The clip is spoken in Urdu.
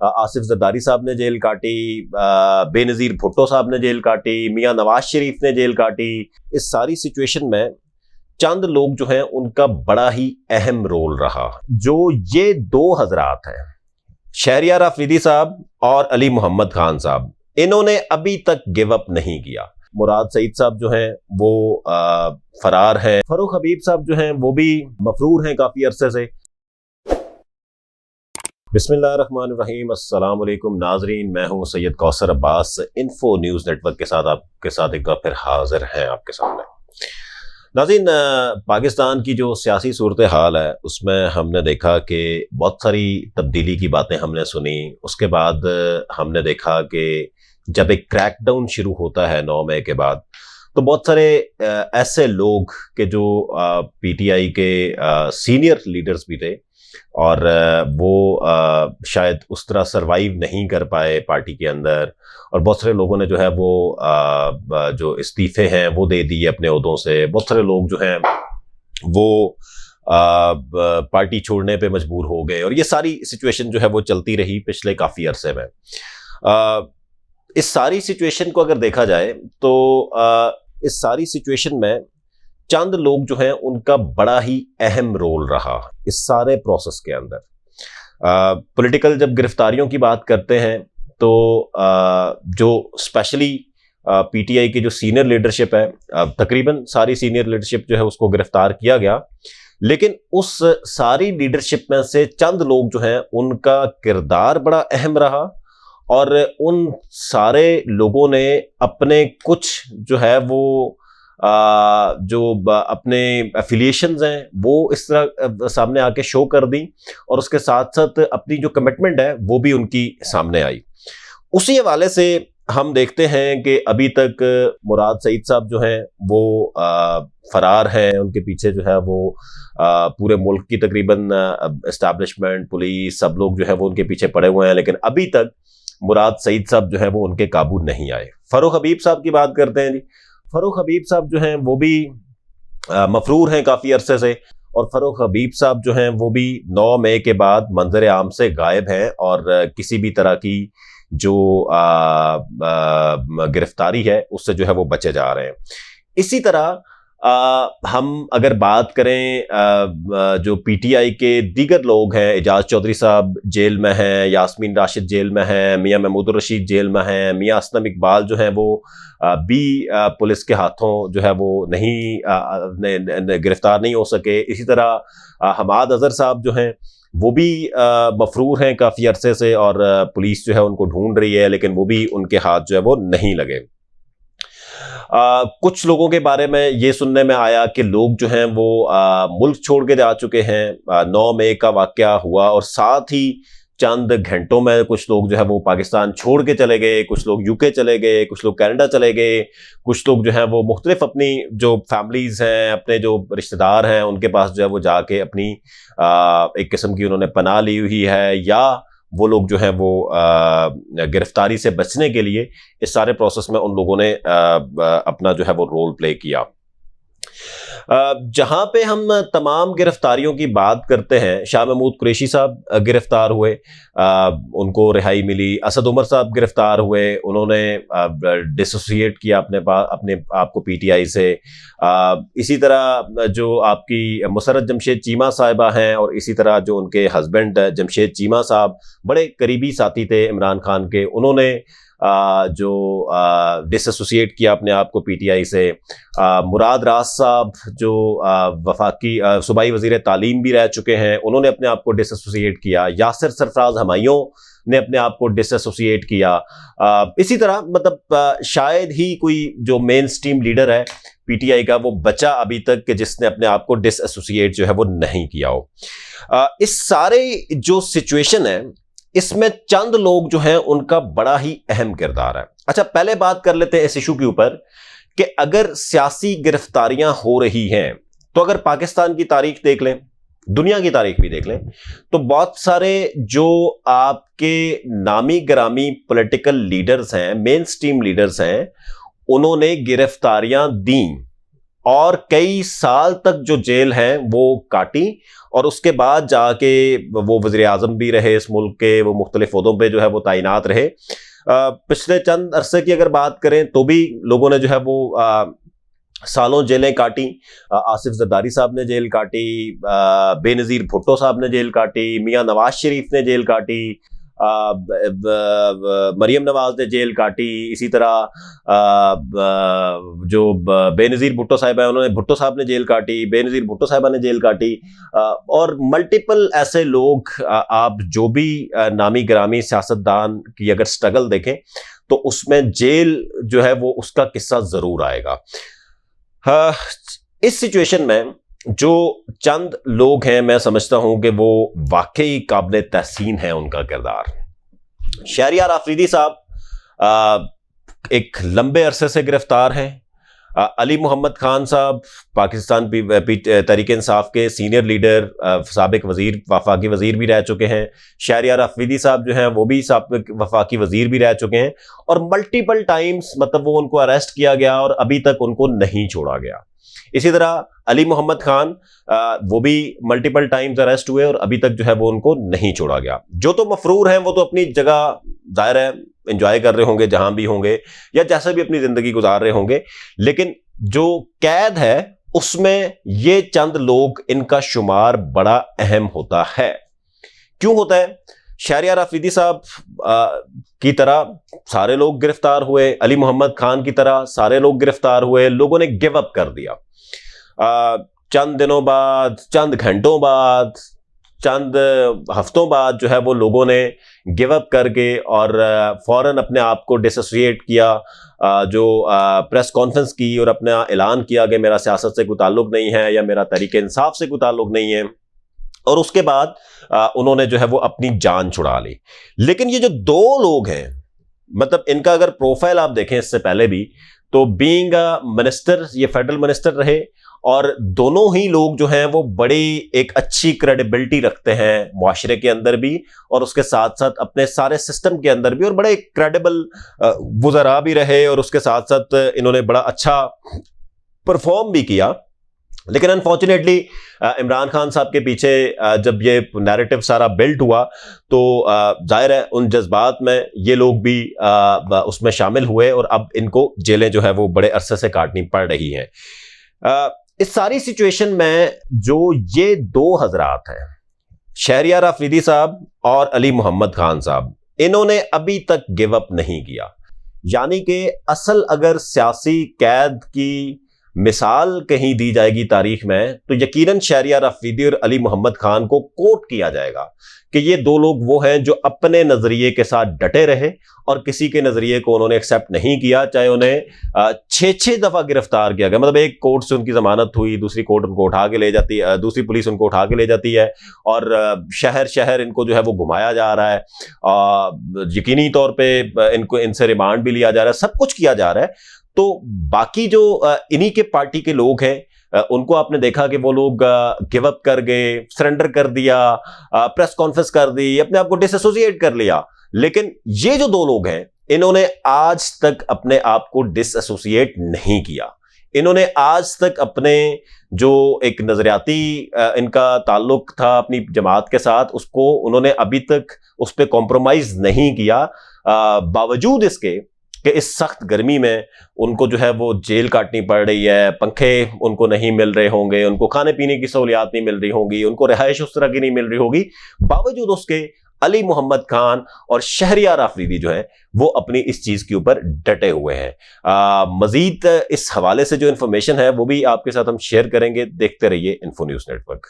آصف زرداری صاحب نے جیل کاٹی، بے نظیر بھٹو صاحب نے جیل کاٹی، میاں نواز شریف نے جیل کاٹی۔ اس ساری سچویشن میں چند لوگ جو ہیں ان کا بڑا ہی اہم رول رہا۔ جو یہ دو حضرات ہیں، شہریار آفریدی صاحب اور علی محمد خان صاحب، انہوں نے ابھی تک گیو اپ نہیں کیا۔ مراد سعید صاحب جو ہیں وہ فرار ہیں، فاروق حبیب صاحب جو ہیں وہ بھی مفرور ہیں کافی عرصے سے۔ بسم اللہ الرحمن الرحیم، السلام علیکم ناظرین، میں ہوں سید کوثر عباس، انفو نیوز نیٹ ورک کے ساتھ آپ کے ساتھ ایک بار پھر حاضر ہیں آپ کے سامنے۔ ناظرین، پاکستان کی جو سیاسی صورتحال ہے اس میں ہم نے دیکھا کہ بہت ساری تبدیلی کی باتیں ہم نے سنی۔ اس کے بعد ہم نے دیکھا کہ جب ایک کریک ڈاؤن شروع ہوتا ہے 9 مئی کے بعد، تو بہت سارے ایسے لوگ کہ جو پی ٹی آئی کے سینئر لیڈرز بھی تھے اور وہ شاید اس طرح سروائیو نہیں کر پائے پارٹی کے اندر، اور بہت سارے لوگوں نے جو ہے وہ جو استعفے ہیں وہ دے دیے اپنے عہدوں سے۔ بہت سارے لوگ جو ہیں وہ پارٹی چھوڑنے پہ مجبور ہو گئے، اور یہ ساری سچویشن جو ہے وہ چلتی رہی پچھلے کافی عرصے میں۔ اس ساری سچویشن کو اگر دیکھا جائے تو اس ساری سچویشن میں چند لوگ جو ہیں ان کا بڑا ہی اہم رول رہا اس سارے پروسیس کے اندر۔ پولیٹیکل جب گرفتاریوں کی بات کرتے ہیں تو جو اسپیشلی پی ٹی آئی کی جو سینئر لیڈرشپ ہے، تقریباً ساری سینئر لیڈرشپ جو ہے اس کو گرفتار کیا گیا، لیکن اس ساری لیڈرشپ میں سے چند لوگ جو ہیں ان کا کردار بڑا اہم رہا، اور ان سارے لوگوں نے اپنے کچھ جو ہے وہ جو اپنے ایفیلیشنز ہیں وہ اس طرح سامنے آ کے شو کر دیں، اور اس کے ساتھ ساتھ اپنی جو کمٹمنٹ ہے وہ بھی ان کی سامنے آئی۔ اسی حوالے سے ہم دیکھتے ہیں کہ ابھی تک مراد سعید صاحب جو ہیں وہ فرار ہیں، ان کے پیچھے جو ہے وہ پورے ملک کی تقریباً اسٹیبلشمنٹ، پولیس، سب لوگ جو ہے وہ ان کے پیچھے پڑے ہوئے ہیں، لیکن ابھی تک مراد سعید صاحب جو ہے وہ ان کے قابو نہیں آئے۔ فاروق حبیب صاحب کی بات کرتے ہیں جی، فاروق حبیب صاحب جو ہیں وہ بھی مفرور ہیں کافی عرصے سے، اور فاروق حبیب صاحب جو ہیں وہ بھی 9 مئی کے بعد منظر عام سے غائب ہیں، اور کسی بھی طرح کی جو گرفتاری ہے اس سے جو ہے وہ بچے جا رہے ہیں۔ اسی طرح ہم اگر بات کریں جو پی ٹی آئی کے دیگر لوگ ہیں، اعجاز چودھری صاحب جیل میں ہیں، یاسمین راشد جیل میں ہیں، میاں محمود الرشید جیل میں ہیں، میاں اسلم اقبال جو ہیں وہ بھی پولیس کے ہاتھوں جو ہے وہ گرفتار نہیں ہو سکے۔ اسی طرح حماد اظہر صاحب جو ہیں وہ بھی مفرور ہیں کافی عرصے سے، اور پولیس جو ہے ان کو ڈھونڈ رہی ہے، لیکن وہ بھی ان کے ہاتھ جو ہے وہ نہیں لگے۔ کچھ لوگوں کے بارے میں یہ سننے میں آیا کہ لوگ جو ہیں وہ ملک چھوڑ کے جا چکے ہیں۔ 9 مئی کا واقعہ ہوا اور ساتھ ہی چند گھنٹوں میں کچھ لوگ جو ہے وہ پاکستان چھوڑ کے چلے گئے، کچھ لوگ یو کے چلے گئے، کچھ لوگ کینیڈا چلے گئے، کچھ لوگ جو ہیں وہ مختلف اپنی جو فیملیز ہیں، اپنے جو رشتہ دار ہیں ان کے پاس جو ہے وہ جا کے اپنی ایک قسم کی انہوں نے پناہ لی ہوئی ہے، یا وہ لوگ جو ہیں وہ گرفتاری سے بچنے کے لیے اس سارے پروسیس میں ان لوگوں نے اپنا جو ہے وہ رول پلے کیا۔ جہاں پہ ہم تمام گرفتاریوں کی بات کرتے ہیں، شاہ محمود قریشی صاحب گرفتار ہوئے، ان کو رہائی ملی۔ اسد عمر صاحب گرفتار ہوئے، انہوں نے ڈس ایسوسیٹ کیا اپنے آپ کو پی ٹی آئی سے۔ اسی طرح جو آپ کی مسرت جمشید چیمہ صاحبہ ہیں، اور اسی طرح جو ان کے ہسبینڈ جمشید چیمہ صاحب بڑے قریبی ساتھی تھے عمران خان کے، انہوں نے جو ڈس ایسوسیٹ کیا اپنے آپ کو پی ٹی آئی سے۔ مراد راز صاحب جو وفاقی صوبائی وزیر تعلیم بھی رہ چکے ہیں، انہوں نے اپنے آپ کو ڈس ایسوسیٹ کیا۔ یاسر سرفراز ہمایوں نے اپنے آپ کو ڈس ایسوسیٹ کیا۔ اسی طرح مطلب شاید ہی کوئی جو مین سٹریم لیڈر ہے پی ٹی آئی کا وہ بچا ابھی تک کہ جس نے اپنے آپ کو ڈس ایسوسیٹ جو ہے وہ نہیں کیا ہو۔ اس سارے جو سچویشن ہے اس میں چند لوگ جو ہیں ان کا بڑا ہی اہم کردار ہے۔ اچھا، پہلے بات کر لیتے ہیں اس ایشو کے اوپر کہ اگر سیاسی گرفتاریاں ہو رہی ہیں تو اگر پاکستان کی تاریخ دیکھ لیں، دنیا کی تاریخ بھی دیکھ لیں، تو بہت سارے جو آپ کے نامی گرامی پولیٹیکل لیڈرز ہیں، مین سٹریم لیڈرز ہیں، انہوں نے گرفتاریاں دیں، اور کئی سال تک جو جیل ہیں وہ کاٹی، اور اس کے بعد جا کے وہ وزیر اعظم بھی رہے اس ملک کے، وہ مختلف عہدوں پہ جو ہے وہ تعینات رہے۔ پچھلے چند عرصے کی اگر بات کریں تو بھی لوگوں نے جو ہے وہ سالوں جیلیں کاٹی۔ آصف زرداری صاحب نے جیل کاٹی، بے نظیر بھٹو صاحب نے جیل کاٹی، میاں نواز شریف نے جیل کاٹی، مریم نواز نے جیل کاٹی، اسی طرح جو بے نظیر بھٹو صاحبہ ہیں انہوں نے، بھٹو صاحب نے جیل کاٹی، بے نظیر بھٹو صاحبہ نے جیل کاٹی، اور ملٹیپل ایسے لوگ، آپ جو بھی نامی گرامی سیاستدان کی اگر سٹرگل دیکھیں تو اس میں جیل جو ہے وہ اس کا قصہ ضرور آئے گا۔ اس سچویشن میں جو چند لوگ ہیں میں سمجھتا ہوں کہ وہ واقعی قابل تحسین ہے ان کا کردار۔ شہریار آفریدی صاحب ایک لمبے عرصے سے گرفتار ہیں۔ علی محمد خان صاحب پاکستان تحریک انصاف کے سینئر لیڈر، سابق وزیر، وفاقی وزیر بھی رہ چکے ہیں۔ شہریار آفریدی صاحب جو ہیں وہ بھی سابق وفاقی وزیر بھی رہ چکے ہیں، اور ملٹیپل ٹائمز مطلب وہ ان کو اریسٹ کیا گیا اور ابھی تک ان کو نہیں چھوڑا گیا۔ اسی طرح علی محمد خان وہ بھی ملٹیپل ٹائمز اریسٹ ہوئے اور ابھی تک جو ہے وہ ان کو نہیں چھوڑا گیا۔ جو تو مفرور ہیں وہ تو اپنی جگہ ظاہر ہے انجوائے کر رہے ہوں گے جہاں بھی ہوں گے، یا جیسے بھی اپنی زندگی گزار رہے ہوں گے، لیکن جو قید ہے اس میں یہ چند لوگ، ان کا شمار بڑا اہم ہوتا ہے۔ کیوں ہوتا ہے؟ شہریار آفریدی صاحب کی طرح سارے لوگ گرفتار ہوئے، علی محمد خان کی طرح سارے لوگ گرفتار ہوئے، لوگوں نے گیو اپ کر دیا۔ چند دنوں بعد، چند گھنٹوں بعد، چند ہفتوں بعد جو ہے وہ لوگوں نے گیو اپ کر کے اور فوراً اپنے آپ کو ڈس ایسوسیٹ کیا، جو پریس کانفرنس کی اور اپنا اعلان کیا کہ میرا سیاست سے کوئی تعلق نہیں ہے یا میرا تحریک انصاف سے کوئی تعلق نہیں ہے، اور اس کے بعد انہوں نے جو ہے وہ اپنی جان چھڑا لی۔ لیکن یہ جو دو لوگ ہیں، مطلب ان کا اگر پروفائل آپ دیکھیں اس سے پہلے بھی، تو بینگ منسٹر، یہ فیڈرل منسٹر رہے، اور دونوں ہی لوگ جو ہیں وہ بڑی ایک اچھی کریڈیبلٹی رکھتے ہیں معاشرے کے اندر بھی، اور اس کے ساتھ ساتھ اپنے سارے سسٹم کے اندر بھی، اور بڑے کریڈیبل وزراء بھی رہے، اور اس کے ساتھ ساتھ انہوں نے بڑا اچھا پرفارم بھی کیا۔ لیکن انفارچونیٹلی عمران خان صاحب کے پیچھے جب یہ نیریٹو سارا بلٹ ہوا تو ظاہر ہے ان جذبات میں یہ لوگ بھی اس میں شامل ہوئے، اور اب ان کو جیلیں جو ہے وہ بڑے عرصے سے کاٹنی پڑ رہی ہیں۔ اس ساری سچویشن میں جو یہ دو حضرات ہیں، شہریار آفریدی صاحب اور علی محمد خان صاحب، انہوں نے ابھی تک گیو اپ نہیں کیا۔ یعنی کہ اصل اگر سیاسی قید کی مثال کہیں دی جائے گی تاریخ میں تو یقیناً شہریار آفریدی اور علی محمد خان کو کوٹ کیا جائے گا کہ یہ دو لوگ وہ ہیں جو اپنے نظریے کے ساتھ ڈٹے رہے اور کسی کے نظریے کو انہوں نے ایکسیپٹ نہیں کیا، چاہے انہیں 6 دفعہ گرفتار کیا گیا۔ مطلب ایک کورٹ سے ان کی ضمانت ہوئی، دوسری کورٹ ان کو اٹھا کے لے جاتی ہے، دوسری پولیس ان کو اٹھا کے لے جاتی ہے، اور شہر شہر ان کو جو ہے وہ گھمایا جا رہا ہے، یقینی طور پہ ان سے ریمانڈ بھی لیا جا رہا ہے، سب کچھ کیا جا رہا ہے۔ تو باقی جو انہی کے پارٹی کے لوگ ہیں ان کو آپ نے دیکھا کہ وہ لوگ گیو اپ کر گئے، سرنڈر کر دیا، پریس کانفرنس کر دی، اپنے آپ کو ڈس ایسوسیٹ کر لیا۔ لیکن یہ جو دو لوگ ہیں انہوں نے آج تک اپنے آپ کو ڈس ایسوسیٹ نہیں کیا۔ انہوں نے آج تک اپنے جو ایک نظریاتی ان کا تعلق تھا اپنی جماعت کے ساتھ، اس کو انہوں نے ابھی تک اس پہ کمپرومائز نہیں کیا، باوجود اس کے کہ اس سخت گرمی میں ان کو جو ہے وہ جیل کاٹنی پڑ رہی ہے، پنکھے ان کو نہیں مل رہے ہوں گے، ان کو کھانے پینے کی سہولیات نہیں مل رہی ہوں گی، ان کو رہائش اس طرح کی نہیں مل رہی ہوگی، باوجود اس کے علی محمد خان اور شہریار آفریدی جو ہیں وہ اپنی اس چیز کے اوپر ڈٹے ہوئے ہیں۔ مزید اس حوالے سے جو انفارمیشن ہے وہ بھی آپ کے ساتھ ہم شیئر کریں گے۔ دیکھتے رہیے انفو نیوز نیٹ ورک۔